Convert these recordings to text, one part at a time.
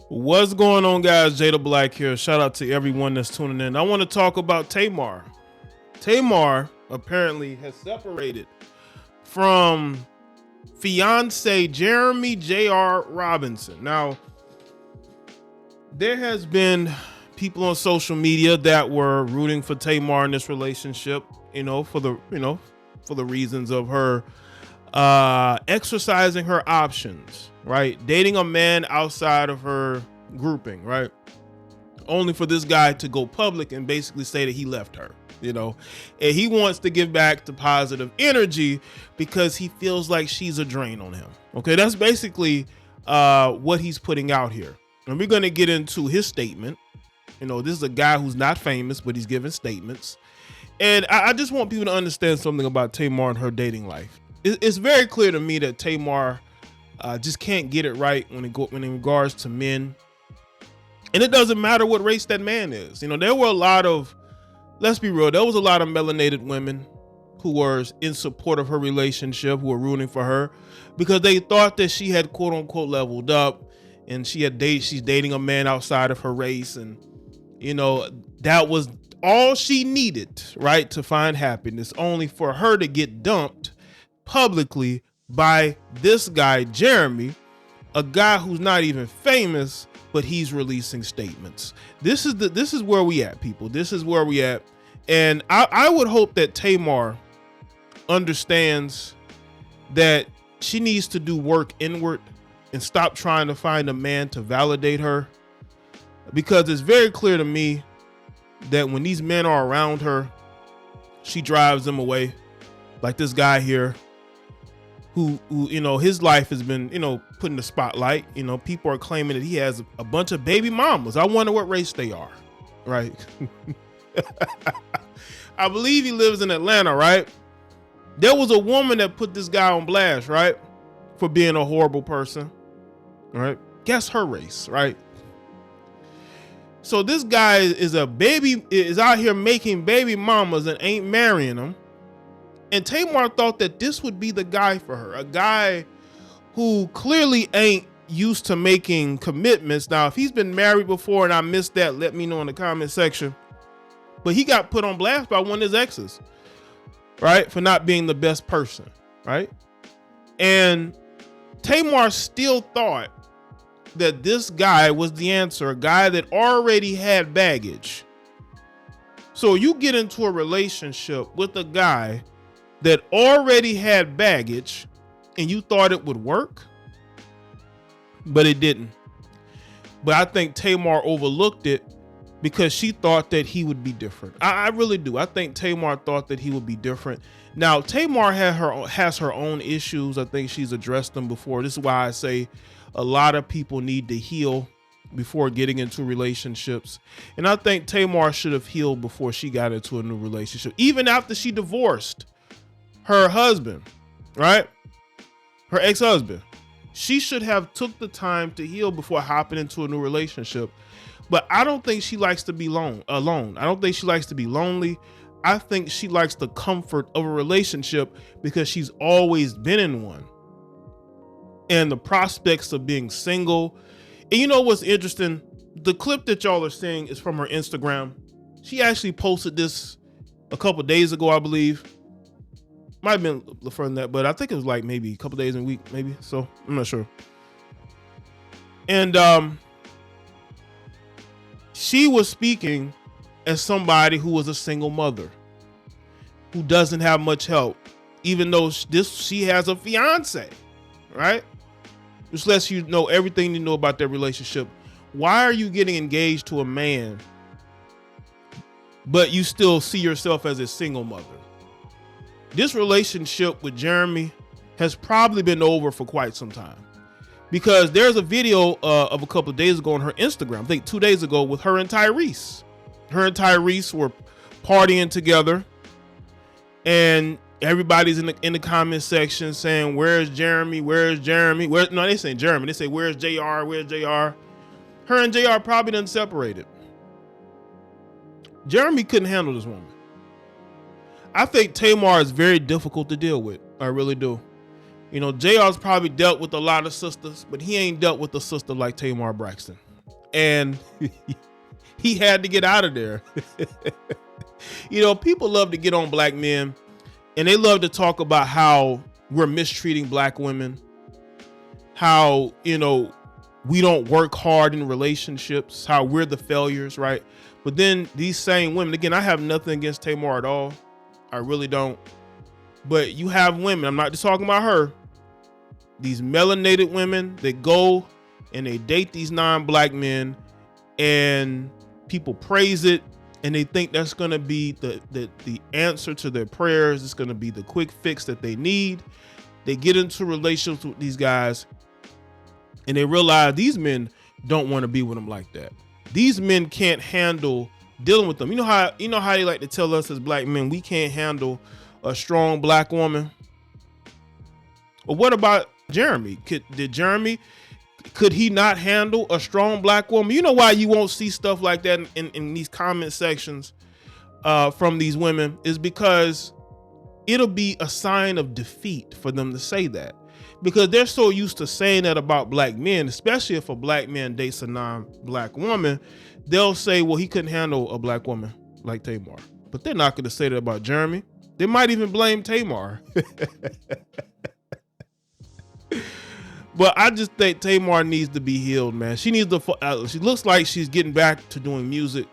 What's going on, guys? Jay the Black here. Shout out to everyone that's tuning in. I want to talk about Tamar. Tamar apparently has separated from Fiancé Jeremy J.R. Robinson. Now, there has been people on social media that were rooting for Tamar in this relationship, for the reasons of her exercising her options, right? Dating a man outside of her grouping, right? Only for this guy to go public and basically say that he left her, and he wants to give back to positive energy because he feels like she's a drain on him. Okay, that's basically what he's putting out here. And we're going to get into his statement. This is a guy who's not famous, but he's giving statements. And I just want people to understand something about Tamar and her dating life. It's very clear to me that Tamar just can't get it right when in regards to men. And it doesn't matter what race that man is. There were a lot of, let's be real, there was a lot of melanated women who were in support of her relationship, who were rooting for her because they thought that she had quote unquote leveled up and she's dating a man outside of her race. And, that was all she needed, right, to find happiness, only for her to get dumped publicly by this guy, Jeremy, a guy who's not even famous, but he's releasing statements. This is where we at, people. This is where we at. And I would hope that Tamar understands that she needs to do work inward and stop trying to find a man to validate her, because it's very clear to me that when these men are around her, she drives them away. Like this guy here, who his life has been, put in the spotlight. People are claiming that he has a bunch of baby mamas. I wonder what race they are, right? I believe he lives in Atlanta, right? There was a woman that put this guy on blast, right? For being a horrible person, right? Guess her race, right? So this guy is out here making baby mamas and ain't marrying them. And Tamar thought that this would be the guy for her, a guy who clearly ain't used to making commitments. Now, if he's been married before and I missed that, let me know in the comment section. But he got put on blast by one of his exes, right? For not being the best person, right? And Tamar still thought that this guy was the answer, a guy that already had baggage. So you get into a relationship with a guy that already had baggage and you thought it would work, but it didn't. But I think Tamar overlooked it because she thought that he would be different. I really do. I think Tamar thought that he would be different. Now, Tamar has her own issues. I think she's addressed them before. This is why I say a lot of people need to heal before getting into relationships. And I think Tamar should have healed before she got into a new relationship, even after she divorced her husband, right? Her ex-husband. She should have took the time to heal before hopping into a new relationship. But I don't think she likes to be alone. I don't think she likes to be lonely. I think she likes the comfort of a relationship because she's always been in one. And the prospects of being single. And you know what's interesting? The clip that y'all are seeing is from her Instagram. She actually posted this a couple days ago, I believe. Might have been further than that, but I think it was like maybe a couple days in a week, maybe. So I'm not sure. And she was speaking as somebody who was a single mother, who doesn't have much help, even though she has a fiance, right? Which lets you know everything you know about their relationship. Why are you getting engaged to a man, but you still see yourself as a single mother? This relationship with Jeremy has probably been over for quite some time, because there's a video of a couple of days ago on her Instagram, I think 2 days ago, with her and Tyrese. Her and Tyrese were partying together, and everybody's in the comment section saying, "Where's Jeremy? Where's Jeremy?" No, they saying Jeremy. They say, "Where's JR? Where's JR?" Her and JR probably done separated. Jeremy couldn't handle this woman. I think Tamar is very difficult to deal with. I really do. JR's probably dealt with a lot of sisters, but he ain't dealt with a sister like Tamar Braxton. and he had to get out of there. You know, people love to get on black men, and they love to talk about how we're mistreating black women, how, you know, we don't work hard in relationships, how we're the failures, right? But then these same women, again, I have nothing against Tamar at all. I really don't. But you have women, I'm not just talking about her, these melanated women that go and they date these non-black men, and people praise it, and they think that's going to be the answer to their prayers. It's going to be the quick fix that they need. They get into relationships with these guys, and they realize these men don't want to be with them like that. These men can't handle dealing with them. You know how they like to tell us as black men, we can't handle a strong black woman. Well, what about Jeremy? Could he not handle a strong black woman? You know why you won't see stuff like that in these comment sections from these women is because it'll be a sign of defeat for them to say that, because they're so used to saying that about black men, especially if a black man dates a non-black woman. They'll say, well, he couldn't handle a black woman like Tamar. But they're not going to say that about Jeremy. They might even blame Tamar. But I just think Tamar needs to be healed, man. She needs to. She looks like she's getting back to doing music.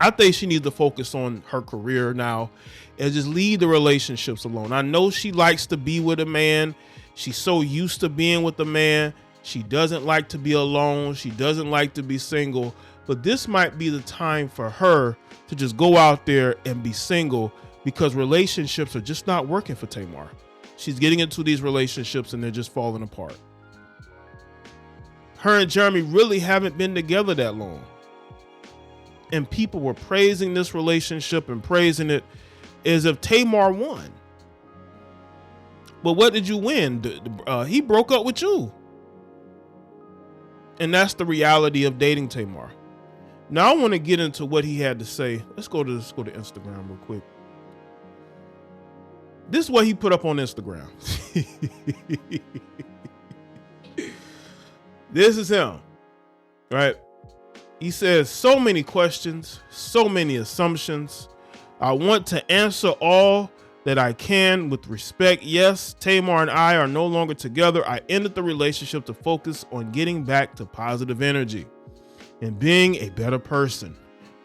I think she needs to focus on her career now and just leave the relationships alone. I know she likes to be with a man. She's so used to being with a man. She doesn't like to be alone. She doesn't like to be single. But this might be the time for her to just go out there and be single, because relationships are just not working for Tamar. She's getting into these relationships and they're just falling apart. Her and Jeremy really haven't been together that long. And people were praising this relationship and praising it as if Tamar won. But what did you win? He broke up with you. And that's the reality of dating Tamar. Now I want to get into what he had to say. Let's go to Instagram real quick. This is what he put up on Instagram. This is him, right? He says, so many questions, so many assumptions. I want to answer all that I can with respect. Yes, Tamar and I are no longer together. I ended the relationship to focus on getting back to positive energy and being a better person.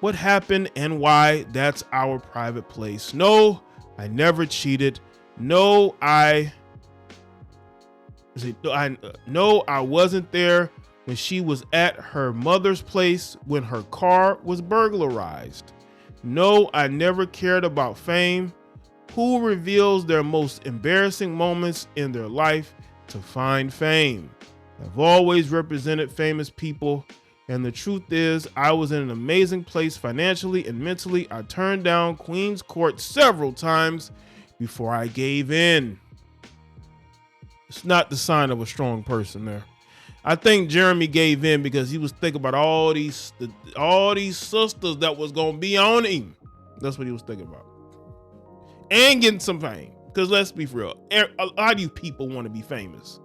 What happened and why, that's our private place. No, I never cheated. No, I wasn't there when she was at her mother's place when her car was burglarized. No, I never cared about fame. Who reveals their most embarrassing moments in their life to find fame? I've always represented famous people. And the truth is, I was in an amazing place financially and mentally. I turned down Queen's Court several times before I gave in. It's not the sign of a strong person there. I think Jeremy gave in because he was thinking about all these sisters that was going to be on him. That's what he was thinking about. And getting some fame. Because let's be real, a lot of you people want to be famous.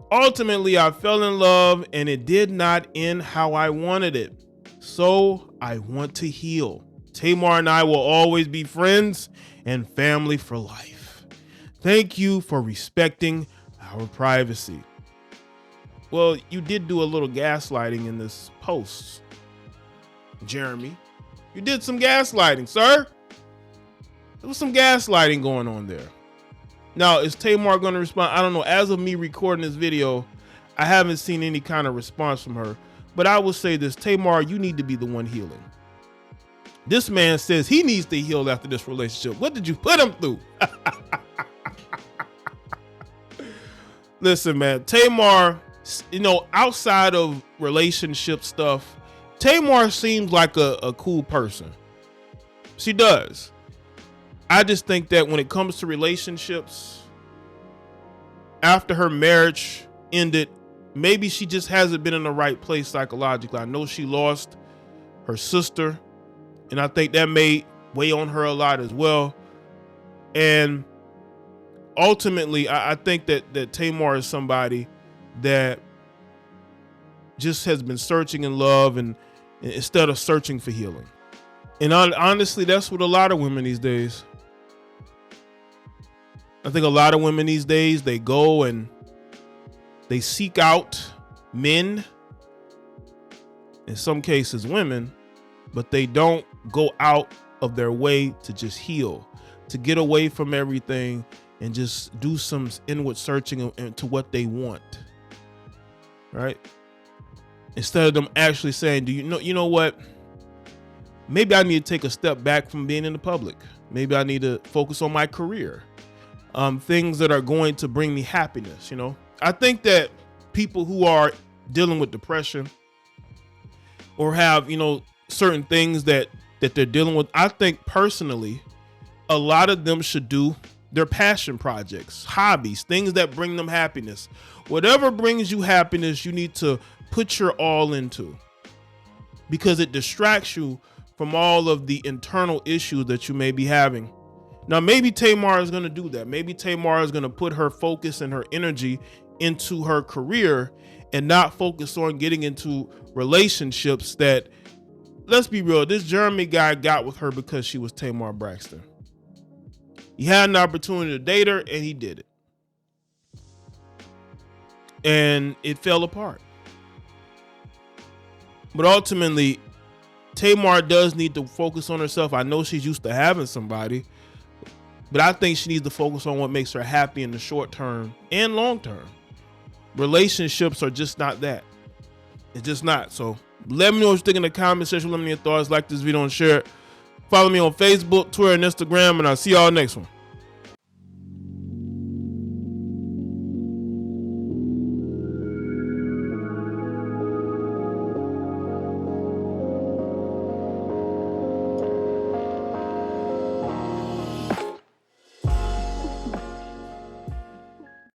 Ultimately, I fell in love and it did not end how I wanted it. So I want to heal. Tamar and I will always be friends and family for life. Thank you for respecting our privacy. Well, you did do a little gaslighting in this post, Jeremy. You did some gaslighting, sir. There was some gaslighting going on there. Now, is Tamar going to respond? I don't know. As of me recording this video, I haven't seen any kind of response from her. But I will say this, Tamar, you need to be the one healing. This man says he needs to heal after this relationship. What did you put him through? Listen, man, Tamar, you know, outside of relationship stuff, Tamar seems like a cool person. She does. I just think that when it comes to relationships, after her marriage ended, maybe she just hasn't been in the right place psychologically. I know she lost her sister, and I think that may weigh on her a lot as well. And ultimately, I think that Tamar is somebody that just has been searching in love and instead of searching for healing. And honestly, that's what a lot of women these days. I think a lot of women these days, they go and they seek out men, in some cases women, but they don't go out of their way to just heal, to get away from everything and just do some inward searching into what they want, right? Instead of them actually saying, do you know what? Maybe I need to take a step back from being in the public. Maybe I need to focus on my career. Things that are going to bring me happiness, you know? I think that people who are dealing with depression or have, certain things that they're dealing with, I think personally, a lot of them should do their passion projects, hobbies, things that bring them happiness. Whatever brings you happiness, you need to put your all into, because it distracts you from all of the internal issues that you may be having. Now, maybe Tamar is going to do that. Maybe Tamar is going to put her focus and her energy into her career and not focus on getting into relationships that, let's be real, this Jeremy guy got with her because she was Tamar Braxton. He had an opportunity to date her and he did it. And it fell apart. But ultimately, Tamar does need to focus on herself. I know she's used to having somebody, but I think she needs to focus on what makes her happy in the short term and long term. Relationships are just not that. It's just not. So let me know what you think in the comment section. Let me know your thoughts. Like this video and share it. Follow me on Facebook, Twitter, and Instagram, and I'll see y'all next one.